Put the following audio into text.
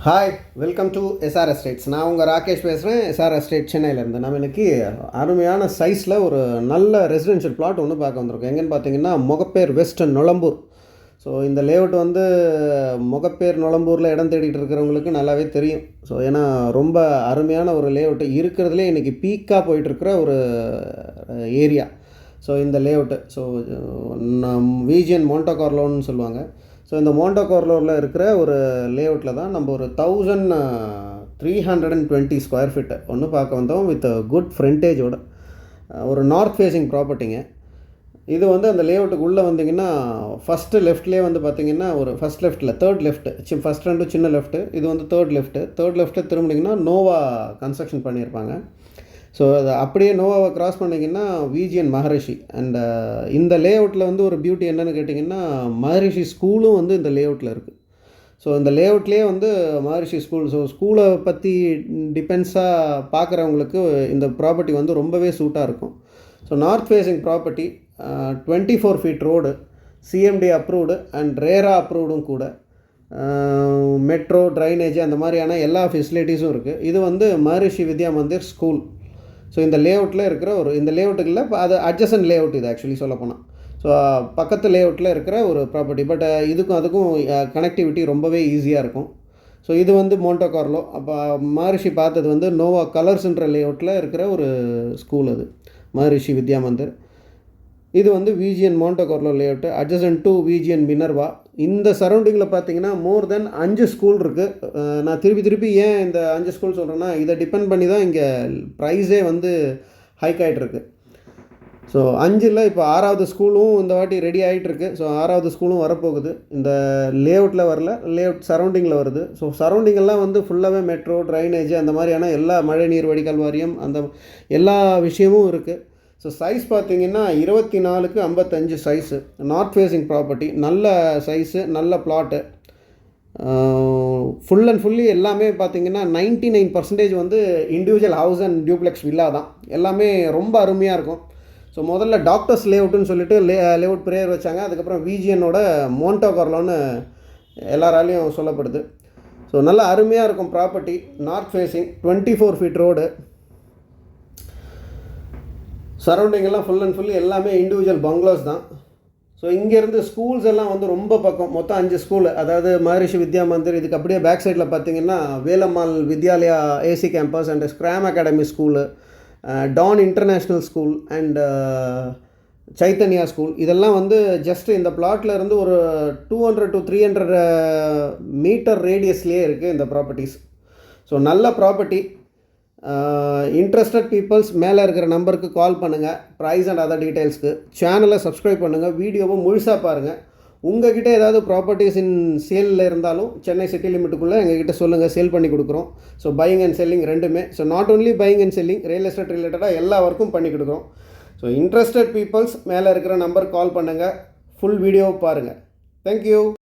Hi, welcome to SR estates. நான் உங்கள் ராகேஷ் பேசுகிறேன், எஸ்ஆர் எஸ்டேட் சென்னையிலேருந்து. நம்ம இன்றைக்கி அருமையான சைஸில் ஒரு நல்ல ரெசிடென்ஷியல் பிளாட் ஒன்று பார்க்க வந்திருக்கோம். எங்கேன்னு பார்த்தீங்கன்னா முகப்பேர் வெஸ்ட் நொளம்பூர். ஸோ இந்த லேஅவுட் வந்து முகப்பேர் நொளம்பூரில் இடம் தேடிட்டு இருக்கிறவங்களுக்கு நல்லாவே தெரியும். ஸோ ஏன்னா ரொம்ப அருமையான ஒரு லேஅவுட்டு, இருக்கிறதுலே இன்றைக்கி பீக்காக போயிட்டுருக்கிற ஒரு ஏரியா. ஸோ இந்த லேஅவுட்டு விஜிஎன் மோண்டோ கார்லோன்னு சொல்லுவாங்க. ஸோ இந்த மோண்டோ கார்லோவில் இருக்கிற ஒரு லேஅவுட்டில் தான் நம்ம ஒரு 1320 ஸ்கொயர் ஃபீட்டு ஒன்று பார்க்க வந்தோம், வித் குட் ஃப்ரண்டேஜோட. ஒரு நார்த் ஃபேஸிங் ப்ராப்பர்ட்டிங்க. இது வந்து அந்த லேஅவுட்டுக்கு உள்ளே வந்தீங்கன்னா ஃபஸ்ட்டு லெஃப்ட்லேயே வந்து பார்த்திங்கன்னா ஒரு ஃபஸ்ட் லெஃப்ட்டில் தேர்ட் லெஃப்ட்டு, ஃபஸ்ட் ரெண்டு சின்ன லெஃப்ட்டு, இது வந்து தேர்ட் லெஃப்ட்டில் திரும்பினீங்கன்னா நோவா கன்ஸ்ட்ரக்ஷன் பண்ணியிருப்பாங்க. ஸோ அது அப்படியே நோவாவை கிராஸ் பண்ணிங்கன்னா விஜிஎன் மகரிஷி. அண்ட் இந்த லேஅவுட்டில் வந்து ஒரு பியூட்டி என்னென்னு கேட்டிங்கன்னா, மகரிஷி ஸ்கூலும் வந்து இந்த லேஅவுட்டில் இருக்குது. ஸோ இந்த லேஅவுட்லேயே வந்து மகரிஷி ஸ்கூல். ஸோ ஸ்கூலை பற்றி டிபெண்ட்ஸாக பார்க்குறவங்களுக்கு இந்த ப்ராப்பர்ட்டி வந்து ரொம்பவே சூட்டாக இருக்கும். So north facing property, 24 feet road, CMD approved and RERA அப்ரூவ்டும் கூட. மெட்ரோ, ட்ரைனேஜ் அந்த மாதிரியான எல்லா ஃபெசிலிட்டிஸும் இருக்குது. இது வந்து மகரிஷி வித்யா மந்திர் ஸ்கூல். ஸோ இந்த லேஅவுட்டில் இருக்கிற இந்த லேஅவுட்டுக்கு இல்லை, அது அட்ஜசன்ட் லேஅவுட் இது ஆக்சுவலி சொல்லப்போனால். ஸோ பக்கத்து லேஅவுட்டில் இருக்கிற ஒரு ப்ராப்பர்ட்டி. பட் அதுக்கும் கனெக்டிவிட்டி ரொம்பவே ஈஸியாக இருக்கும். ஸோ இது வந்து மோண்டோ கார்லோ. அப்போ மகரிஷி பார்த்தது வந்து நோவா கலர்ஸ்ன்ற லேஅவுட்டில் இருக்கிற ஒரு ஸ்கூல், அது மகரிஷி வித்யா மந்திர். இது வந்து விஜிஎன் மோண்டோ Carlo layout, adjacent to விஜிஎன் Minerva. இந்த சரௌண்டிங்கில் பார்த்தீங்கன்னா மோர் தென் 5 ஸ்கூல் இருக்குது. நான் திருப்பி ஏன் இந்த 5 ஸ்கூல் சொல்கிறேன்னா, இதை டிபெண்ட் பண்ணி தான் இங்கே ப்ரைஸே வந்து ஹைக் ஆகிட்டுருக்கு. ஸோ 5ல் இப்போ 6வது ஸ்கூலும் இந்த வாட்டி ரெடி ஆகிட்டுருக்கு. ஸோ 6வது ஸ்கூலும் வரப்போகுது. இந்த லேஅவுட்டில் வரல, லேஅவுட் சரௌண்டிங்கில் வருது. ஸோ சரௌண்டிங்கெல்லாம் வந்து ஃபுல்லாகவே மெட்ரோ, ட்ரைனேஜ் அந்த மாதிரியான எல்லா மழை நீர் வடிகால் வாரியம் அந்த எல்லா விஷயமும் இருக்குது. ஸோ சைஸ் பார்த்திங்கன்னா 24க்கு 55 சைஸு. நார்த் ஃபேஸிங் ப்ராப்பர்ட்டி, நல்ல சைஸு, நல்ல பிளாட்டு. ஃபுல் அண்ட் ஃபுல்லி எல்லாமே பார்த்திங்கன்னா 99% வந்து individual house and duplex villa தான். எல்லாமே ரொம்ப அருமையாக இருக்கும். ஸோ முதல்ல டாக்டர்ஸ் லேஅவுட்டுன்னு சொல்லிட்டு லேஅவுட் பிரேயர் வச்சாங்க. அதுக்கப்புறம் விஜிஎன்னோட மோண்டோ கார்லோன்னு எல்லாராலையும் சொல்லப்படுது. ஸோ நல்லா அருமையாக இருக்கும் property. North facing, 24 feet road. Surrounding எல்லாம் ஃபுல் அண்ட் ஃபுல்லி எல்லாமே இண்டிவிஜுவல் பங்களாஸ் தான். ஸோ இங்கேருந்து ஸ்கூல்ஸ் எல்லாம் வந்து ரொம்ப பக்கம். மொத்தம் 5 ஸ்கூலு, அதாவது மகரிஷி வித்யா மந்திர். இதுக்கு அப்படியே பேக் சைடில் பார்த்தீங்கன்னா Velammal Vidyalaya AC campus and ஸ்க்ராம் academy school, Don international school and Chaitanya school. இதெல்லாம் வந்து ஜஸ்ட் இந்த பிளாட்டில் இருந்து ஒரு 200 to 300 மீட்டர் ரேடியஸ்லேயே இருக்குது இந்த ப்ராப்பர்ட்டிஸ். ஸோ நல்ல ப்ராப்பர்ட்டி. இன்ட்ரெஸ்டட் பீப்புள்ஸ் மேலே இருக்கிற நம்பருக்கு கால் பண்ணுங்கள், ப்ரைஸ் அண்ட் அதர் டீட்டெயில்ஸ்க்கு. சேனலை சப்ஸ்கிரைப் பண்ணுங்கள், வீடியோவை முழுசாக பாருங்கள். உங்கள்கிட்ட ஏதாவது ப்ராப்பர்ட்டிஸ் இன் சேலில் இருந்தாலும் சென்னை சிட்டி லிமிட்டுக்குள்ளே எங்ககிட்ட சொல்லுங்கள், சேல் பண்ணி கொடுக்குறோம். ஸோ பையிங் அண்ட் செல்லிங் ரெண்டுமே. So not only buying and selling, real estate ரிலேட்டடாக எல்லா ஒர்க்கும் பண்ணி கொடுக்குறோம். ஸோ இன்ட்ரெஸ்டட் பீப்புள்ஸ் மேலே இருக்கிற நம்பருக்கு கால் பண்ணுங்கள், ஃபுல் வீடியோவை பாருங்கள். தேங்க்யூ.